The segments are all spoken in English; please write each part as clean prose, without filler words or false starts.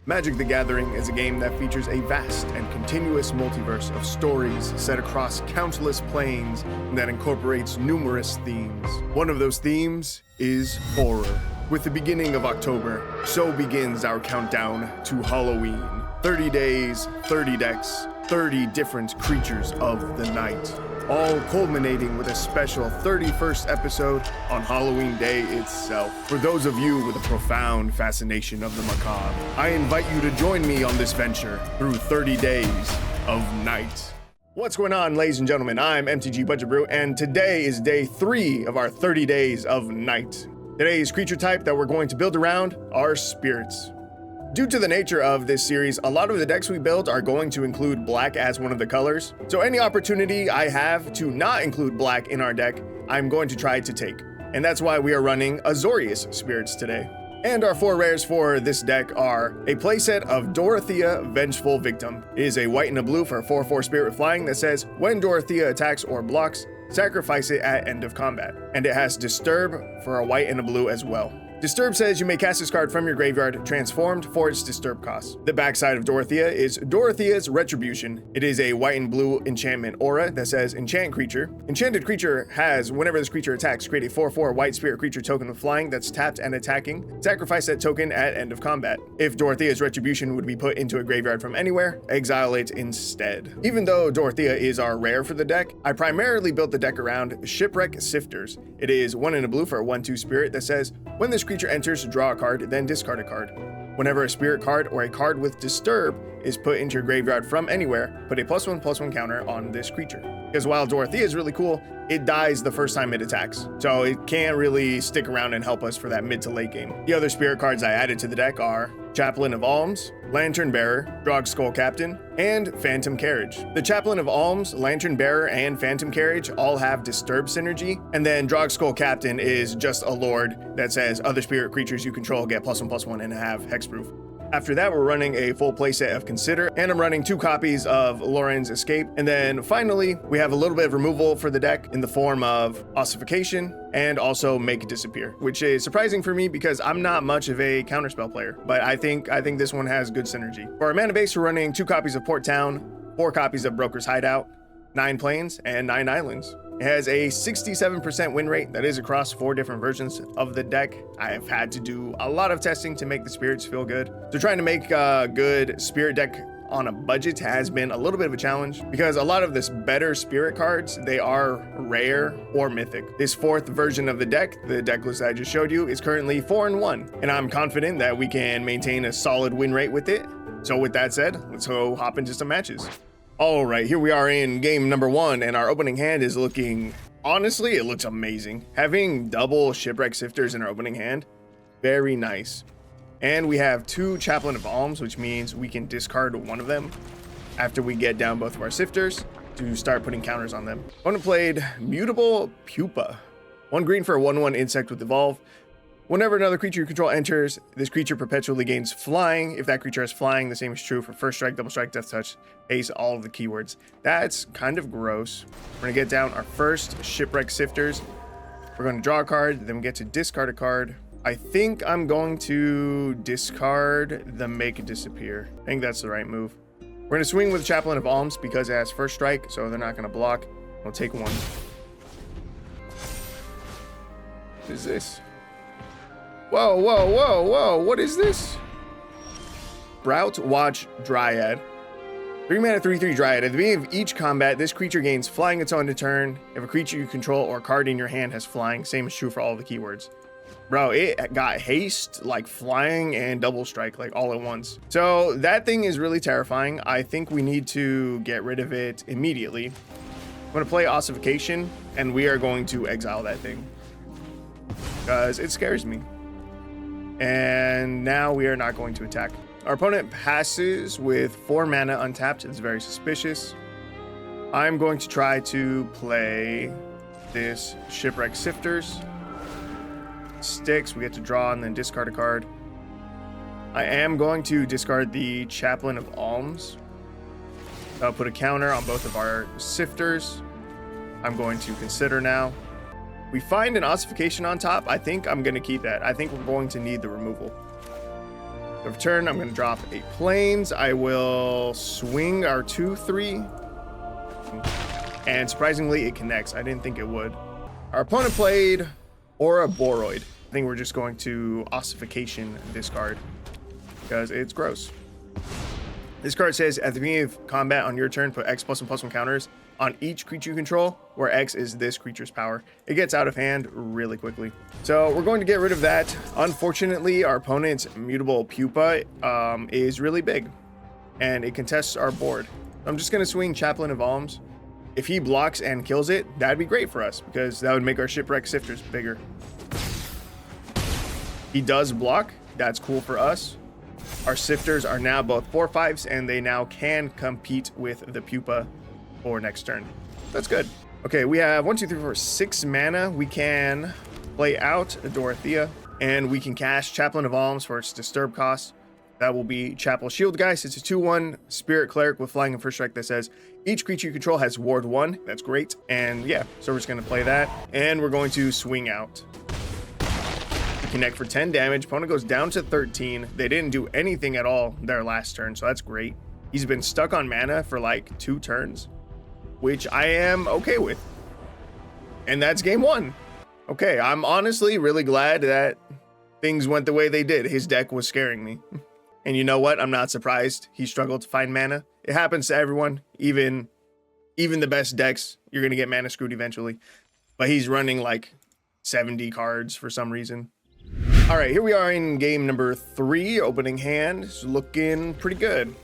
Magic the Gathering is a game that features a vast and continuous multiverse of stories set across countless planes that incorporates numerous themes. One of those themes is horror. With the beginning of October, so begins our countdown to Halloween. 30 days, 30 decks, 30 different creatures of the night, all culminating with a special 31st episode on Halloween Day itself. For those of you with a profound fascination of the macabre, I invite you to join me on this venture through 30 days of night. What's going on, ladies and gentlemen? I'm MTG Budget Brew, and today is day 3 of our 30 days of night. Today's creature type that we're going to build around are spirits. Due to the nature of this series, a lot of the decks we build are going to include black as one of the colors. So any opportunity I have to not include black in our deck, I'm going to try to take. And that's why we are running Azorius Spirits today. And our 4 rares for this deck are a playset of Dorothea Vengeful Victim. It is a white and a blue for a 4/4 spirit with flying that says, when Dorothea attacks or blocks, sacrifice it at end of combat. And it has Disturb for a white and a blue as well. Disturb says you may cast this card from your graveyard transformed for its Disturb cost. The backside of Dorothea is Dorothea's Retribution. It is a white and blue enchantment aura that says enchant creature. Enchanted creature has, whenever this creature attacks, create a 4/4 white spirit creature token with flying that's tapped and attacking. Sacrifice that token at end of combat. If Dorothea's Retribution would be put into a graveyard from anywhere, exile it instead. Even though Dorothea is our rare for the deck, I primarily built the deck around Shipwreck Sifters. It is 1 and a blue for a 1/2 spirit that says, when this creature enters, draw a card, then discard a card. Whenever a spirit card or a card with Disturb is put into your graveyard from anywhere, put a +1/+1 counter on this creature. Because while Dorothea is really cool, it dies the first time it attacks, so it can't really stick around and help us for that mid to late game. The other spirit cards I added to the deck are Chaplain of Alms, Lantern Bearer, Drogskull Captain, and Phantom Carriage. The Chaplain of Alms, Lantern Bearer, and Phantom Carriage all have Disturb synergy, and then Drogskull Captain is just a lord that says other spirit creatures you control get +1/+1 and have hexproof. After that, we're running a full playset of Consider, and I'm running 2 copies of Loren's Escape. And then finally, we have a little bit of removal for the deck in the form of Ossification and also Make Disappear, which is surprising for me because I'm not much of a counterspell player, but I think this one has good synergy. For our mana base, we're running 2 copies of Port Town, 4 copies of Broker's Hideout, 9 plains, and 9 islands. It has a 67% win rate that is across 4 different versions of the deck. I have had to do a lot of testing to make the spirits feel good. So trying to make a good spirit deck on a budget has been a little bit of a challenge because a lot of this better spirit cards, they are rare or mythic. This 4th version of the deck list I just showed you, is currently 4-1, and I'm confident that we can maintain a solid win rate with it. So with that said, let's go hop into some matches. All right, here we are in game number 1, and our opening hand is looking, honestly, it looks amazing. Having double Shipwreck Sifters in our opening hand, very nice. And we have 2 Chaplain of Alms, which means we can discard one of them after we get down both of our Sifters to start putting counters on them. Opponent played Mutable Pupa. 1 green for a 1/1 insect with Evolve. Whenever another creature you control enters, this creature perpetually gains flying. If that creature has flying, the same is true for first strike, double strike, death touch, haste, all of the keywords. That's kind of gross. We're gonna get down our first Shipwreck Sifters. We're gonna draw a card, then we get to discard a card. I think I'm going to discard the Make Disappear. I think that's the right move. We're gonna swing with Chaplain of Alms because it has first strike, so they're not gonna block. We'll take 1. What is this? Whoa, whoa, whoa, whoa, what is this? Sprout Watch Dryad. 3 mana, 3/3 Dryad. At the beginning of each combat, this creature gains flying its own turn. If a creature you control or card in your hand has flying, same is true for all the keywords. Bro, it got haste, like flying, and double strike, like all at once. So that thing is really terrifying. I think we need to get rid of it immediately. I'm gonna play Ossification, and we are going to exile that thing because it scares me. And now we are not going to attack. Our opponent passes with 4 mana untapped. It's very suspicious. I'm going to try to play this Shipwreck Sifters. Sticks, we get to draw and then discard a card. I am going to discard the Chaplain of Alms. I'll put a counter on both of our Sifters. I'm going to Consider now. We find an Ossification on top. I think I'm going to keep that. I think we're going to need the removal. For turn, I'm going to drop a plains. I will swing our 2/3. And surprisingly, it connects. I didn't think it would. Our opponent played Ouroboros. I think we're just going to Ossification this card because it's gross. This card says at the beginning of combat on your turn, put X +1/+1 counters on each creature you control, where X is this creature's power. It gets out of hand really quickly. So we're going to get rid of that. Unfortunately, our opponent's mutable pupa is really big, and it contests our board. I'm just going to swing Chaplain of Alms. If he blocks and kills it, that'd be great for us, because that would make our Shipwreck Sifters bigger. He does block. That's cool for us. Our Sifters are now both 4/5s, and they now can compete with the pupa for next turn. That's good. Okay, we have 1, 2, 3, 4, 6 mana. We can play out Dorothea, and we can cast Chaplain of Alms for its disturb cost. That will be Chapel Shield Geist. It's a 2/1 Spirit Cleric with Flying and First Strike that says each creature you control has Ward 1. That's great. And yeah, so we're just going to play that, and we're going to swing out. We connect for 10 damage. Opponent goes down to 13. They didn't do anything at all their last turn, so that's great. He's been stuck on mana for like 2 turns, which I am okay with. And that's game 1. Okay, I'm honestly really glad that things went the way they did. His deck was scaring me. And you know what? I'm not surprised he struggled to find mana. It happens to everyone. Even the best decks, you're going to get mana screwed eventually. But he's running like 70 cards for some reason. All right, here we are in game number 3. Opening hand. It's looking pretty good.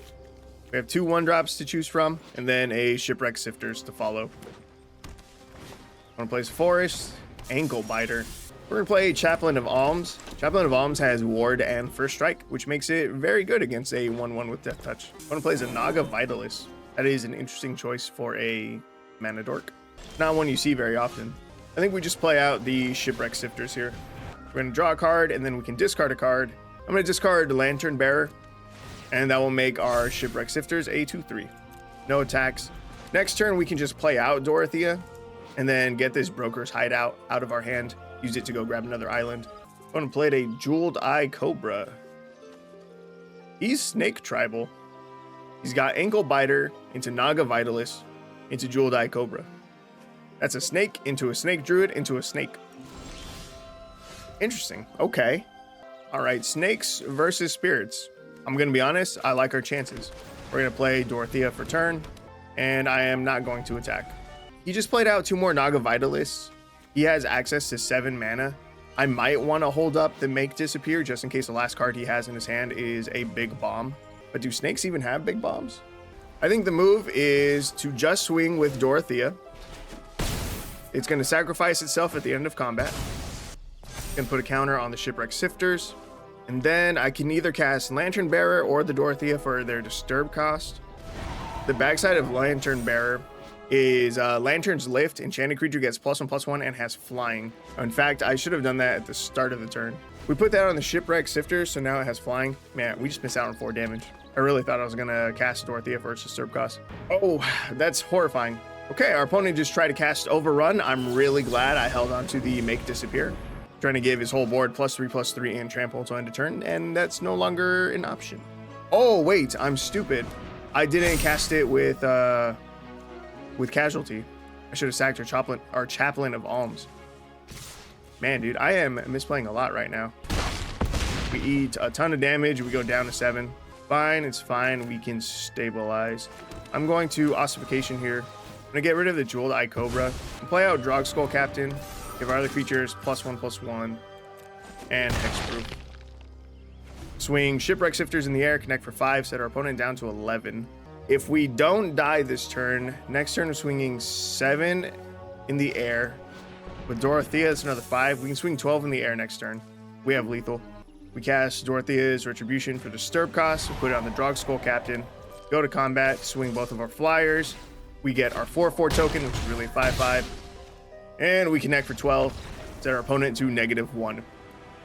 We have 2 1-drops to choose from, and then a Shipwreck Sifters to follow. One plays Forest, Ankle Biter. We're going to play Chaplain of Alms. Chaplain of Alms has Ward and First Strike, which makes it very good against a 1/1 with Death Touch. One plays a Naga Vitalis. That is an interesting choice for a mana dork. Not one you see very often. I think we just play out the Shipwreck Sifters here. We're going to draw a card, and then we can discard a card. I'm going to discard Lantern Bearer, and that will make our Shipwreck Sifters a 2/3. No attacks. Next turn, we can just play out Dorothea, and then get this Broker's Hideout out of our hand. Use it to go grab another island. I'm going to play a Jeweled Eye Cobra. He's Snake Tribal. He's got Ankle Biter into Naga Vitalis into Jeweled Eye Cobra. That's a snake into a snake druid into a snake. Interesting. Okay. All right. Snakes versus spirits. I'm going to be honest. I like our chances. We're going to play Dorothea for turn, and I am not going to attack. He just played out 2 more Naga Vitalis. He has access to 7 mana. I might want to hold up the Make Disappear just in case the last card he has in his hand is a big bomb. But do snakes even have big bombs? I think the move is to just swing with Dorothea. It's going to sacrifice itself at the end of combat. Going to put a counter on the Shipwreck Sifters. And then I can either cast Lantern Bearer or the Dorothea for their disturb cost. The backside of Lantern Bearer is Lantern's Lift. Enchanted creature gets +1/+1 and has flying. In fact, I should have done that at the start of the turn. We put that on the Shipwreck Sifters, so now it has flying. Man, we just missed out on 4 damage. I really thought I was gonna cast Dorothea for its disturb cost. Oh, that's horrifying. Okay, our opponent just tried to cast Overrun. I'm really glad I held on to the Make Disappear. Trying to give his whole board +3/+3 and trample to end a turn, and that's no longer an option. Oh, wait, I'm stupid. I didn't cast it with Casualty. I should have sacked our Chaplain of Alms. Man, dude, I am misplaying a lot right now. We eat a ton of damage. We go down to 7. Fine, it's fine. We can stabilize. I'm going to Ossification here. I'm going to get rid of the Jeweled Eye Cobra. And play out Drogskull Captain. Give our other creatures +1/+1. And Hexproof. Swing Shipwreck Sifters in the air. Connect for 5. Set our opponent down to 11. If we don't die this turn, next turn we're swinging 7 in the air. With Dorothea, it's another 5. We can swing 12 in the air next turn. We have lethal. We cast Dorothea's Retribution for disturb cost. We put it on the Drogskull Captain. Go to combat, swing both of our flyers. We get our 4/4 token, which is really a 5/5. And we connect for 12. Set our opponent to -1.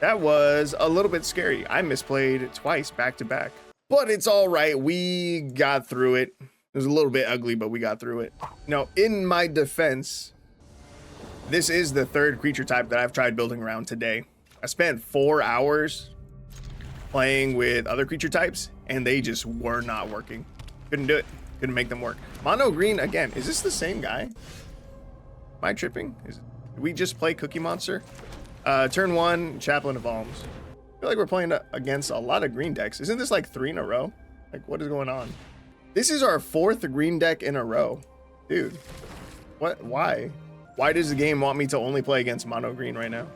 That was a little bit scary. I misplayed twice back to back. But it's all right. We got through it. It was a little bit ugly, but we got through it. Now, in my defense, this is the 3rd creature type that I've tried building around today. I spent 4 hours playing with other creature types, and they just were not working. Couldn't do it. Couldn't make them work. Mono green again. Is this the same guy? Am I tripping? Did we just play Cookie Monster? Turn 1, Chaplain of Alms. I feel like we're playing against a lot of green decks. Isn't this like 3 in a row? Like, what is going on? This is our 4th green deck in a row. Dude, what? Why? Why does the game want me to only play against mono green right now?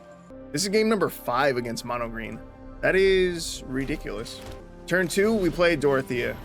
This is game number 5 against mono green. That is ridiculous. Turn 2, we play Dorothea.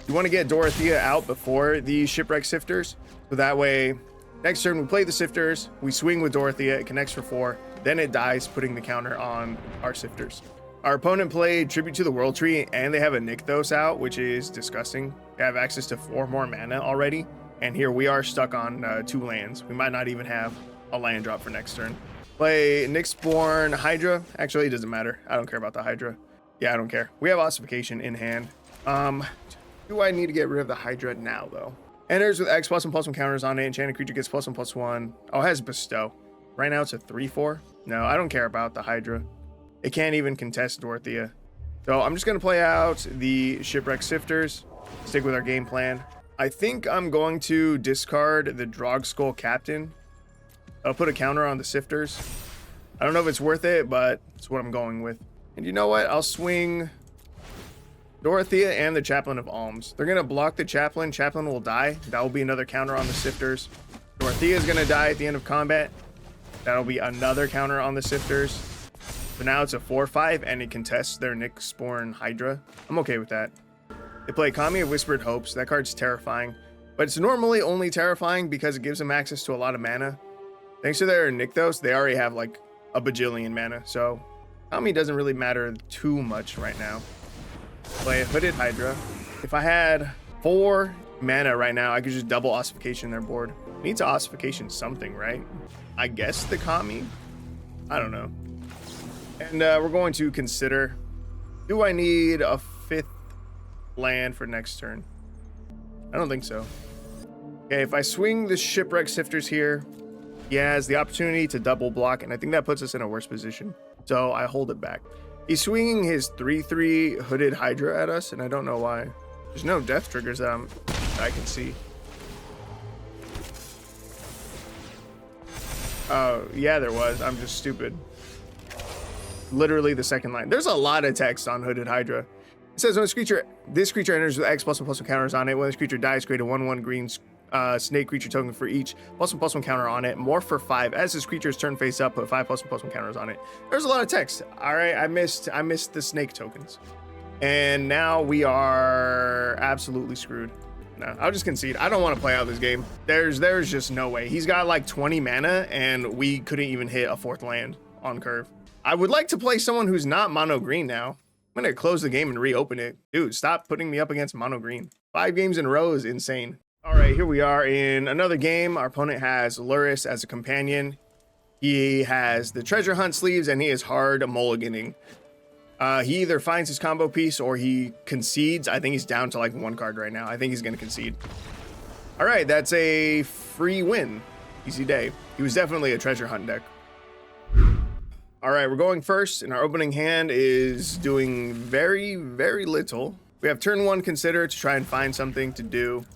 You want to get Dorothea out before the Shipwreck Sifters. So that way, next turn we play the Sifters, we swing with Dorothea, it connects for 4, then it dies, putting the counter on our Sifters. Our opponent played Tribute to the World Tree, and they have a Nykthos out, which is disgusting. They have access to 4 more mana already, and here we are stuck on 2 lands. We might not even have a land drop for next turn. Play Nyxborn Hydra. Actually, it doesn't matter. I don't care about the Hydra. Yeah, I don't care. We have Ossification in hand. Do I need to get rid of the Hydra now, though? Enters with X +1/+1 counters on it. Enchanted creature gets +1/+1. Oh, it has Bestow. Right now it's a 3/4. No, I don't care about the Hydra. It can't even contest Dorothea. So I'm just going to play out the Shipwreck Sifters. Stick with our game plan. I think I'm going to discard the Drogskull Captain. I'll put a counter on the Sifters. I don't know if it's worth it, but it's what I'm going with. And you know what? I'll swing Dorothea and the Chaplain of Alms. They're going to block the Chaplain. Chaplain will die. That will be another counter on the Sifters. Dorothea is going to die at the end of combat. That'll be another counter on the Sifters. So now it's a 4/5, and it contests their Nyxborn Hydra. I'm okay with that. They play Kami of Whispered Hopes. That card's terrifying, but it's normally only terrifying because it gives them access to a lot of mana. Thanks to their Nykthos, they already have like a bajillion mana, so Kami doesn't really matter too much right now. Play a Hooded Hydra. If I had 4 mana right now, I could just double Ossification their board. Need to Ossification something, right? I guess the Kami? I don't know. And we're going to consider, do I need a 5th land for next turn? I don't think so. Okay, if I swing the Shipwreck Sifters here, he has the opportunity to double block, and I think that puts us in a worse position. So I hold it back. He's swinging his 3/3 Hooded Hydra at us, and I don't know why. There's no death triggers that I can see. Oh, yeah, there was. I'm just stupid. Literally the second line. There's a lot of text on Hooded Hydra. It says when this creature enters with X +1/+1 counters on it. When this creature dies, create a 1/1 green snake creature token for each +1/+1 counter on it. More for 5. As this creature's turn face up, put 5 +1/+1 counters on it. There's a lot of text. All right, I missed the snake tokens, and now we are absolutely screwed. No, I'll just concede. I don't want to play out this game. There's just no way. He's got like 20 mana, and we couldn't even hit a 4th land on curve. I would like to play someone who's not mono green now. I'm gonna close the game and reopen it. Dude, stop putting me up against mono green. 5 games in a row is insane. All right, here we are in another game. Our opponent has Lurrus as a companion. He has the Treasure Hunt sleeves, and he is hard mulliganing. He either finds his combo piece or he concedes. I think he's down to like 1 card right now. I think he's gonna concede. All right, that's a free win. Easy day. He was definitely a Treasure Hunt deck. All right, we're going first, and our opening hand is doing very, very little. We have turn 1 Consider to try and find something to do.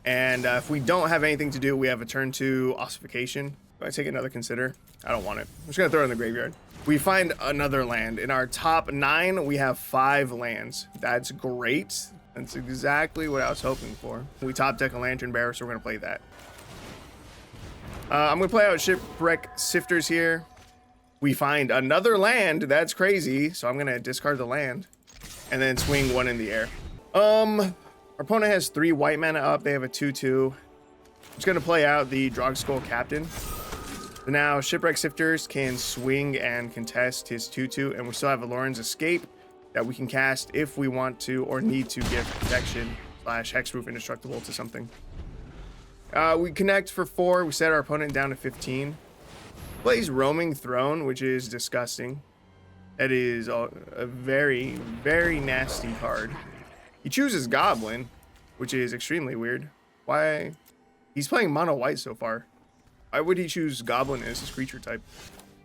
And if we don't have anything to do, we have a turn 2 Ossification. Do I take another Consider? I don't want it. I'm just gonna throw it in the graveyard. We find another land. In our top 9, we have 5 lands. That's great. That's exactly what I was hoping for. We top deck a Lantern Bearer, so we're gonna play that. I'm gonna play out Shipwreck Sifters here. We find another land. That's crazy. So I'm gonna discard the land and then swing 1 in the air. Our opponent has 3 white mana up. They have a 2/2. I'm just gonna play out the Drogskull Captain. So now Shipwreck Sifters can swing and contest his 2/2, and we still have Aloran's Escape that we can cast if we want to or need to give protection / Hexproof Indestructible to something. We connect for 4. We set our opponent down to 15. Plays Roaming Throne, which is disgusting. That is a very, very nasty card. He chooses Goblin, which is extremely weird. Why? He's playing mono white so far. Why would he choose Goblin as his creature type?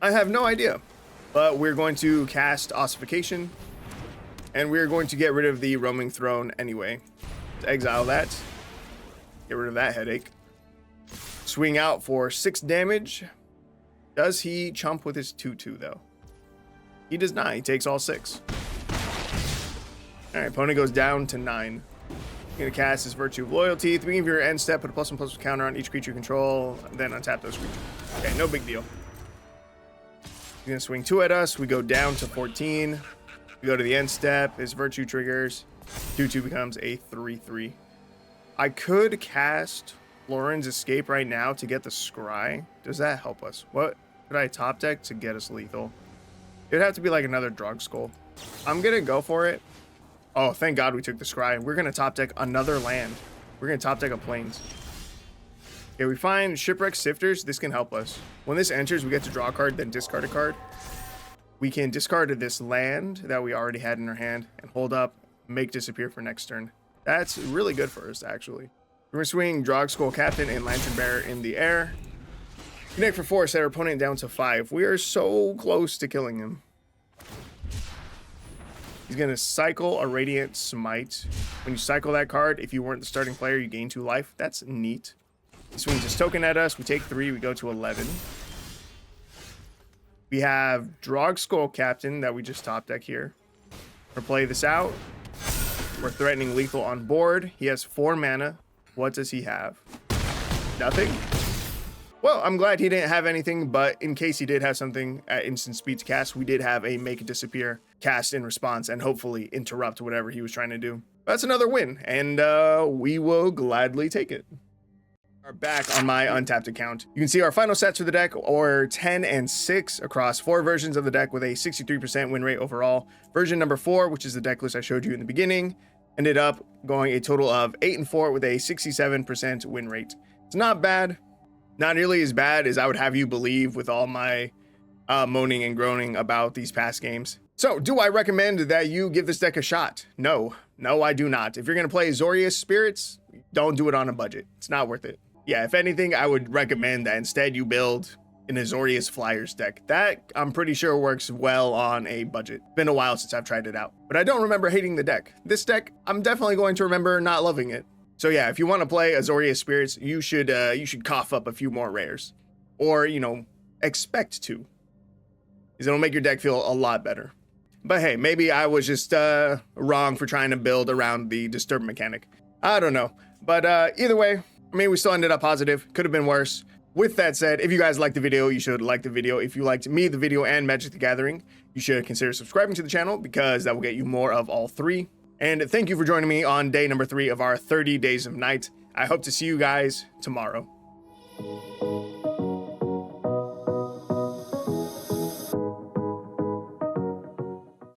I have no idea. But we're going to cast Ossification. And we're going to get rid of the roaming throne anyway. Let's exile that. Get rid of that headache. Swing out for 6 damage. Does he chump with his 2/2 though? He does not. He takes all 6. All right, opponent goes down to 9. Gonna cast his Virtue of Loyalty. At the beginning of your end step, put a +1/+1 counter on each creature you control, then untap those creatures. Okay, no big deal. He's gonna swing 2 at us. We go down to 14. We go to the end step. His Virtue triggers. 2/2 becomes a 3/3. I could cast Florin's Escape right now to get the Scry. Does that help us? What could I top deck to get us lethal? It would have to be like another Drug Skull. I'm gonna go for it. Oh, thank God we took the Scry. We're gonna top deck another land. We're gonna top deck a Plains. Okay, we find Shipwreck Sifters. This can help us. When this enters, we get to draw a card, then discard a card. We can discard this land that we already had in our hand and hold up, make disappear for next turn. That's really good for us, actually. We're gonna swing Drog Skull Captain and Lantern Bearer in the air. Connect for 4, set our opponent down to 5. We are so close to killing him. He's gonna cycle a Radiant Smite. When you cycle that card, if you weren't the starting player, you gain 2 life. That's neat. He swings his token at us. We take 3. We go to 11. We have Drog Skull Captain that we just top deck here. We'll play this out. We're threatening lethal on board. He has 4 mana. What does he have? Nothing? Well, I'm glad he didn't have anything, but in case he did have something at instant speed to cast, we did have a Make It Disappear cast in response and hopefully interrupt whatever he was trying to do. That's another win, and we will gladly take it. Are back on my Untapped account. You can see our final sets for the deck are 10 and 6 across 4 versions of the deck with a 63% win rate overall. Version number 4, which is the deck list I showed you in the beginning, ended up going a total of 8 and 4 with a 67% win rate. It's not bad. Not nearly as bad as I would have you believe with all my moaning and groaning about these past games. So, do I recommend that you give this deck a shot? No, I do not. If you're going to play Azorius Spirits, don't do it on a budget. It's not worth it. Yeah, if anything, I would recommend that instead you build an Azorius Flyers deck. That, I'm pretty sure, works well on a budget. Been a while since I've tried it out, but I don't remember hating the deck. This deck, I'm definitely going to remember not loving it. So yeah, if you want to play Azorius Spirits, you should cough up a few more rares, or expect to, because it'll make your deck feel a lot better. But hey, maybe I was just wrong for trying to build around the Disturb mechanic. I don't know, but either way, I mean, we still ended up positive. Could have been worse. With that said, if you guys liked the video, you should like the video. If you liked me, the video, and Magic the Gathering, you should consider subscribing to the channel because that will get you more of all 3. And thank you for joining me on day number 3 of our 30 Days of Night. I hope to see you guys tomorrow.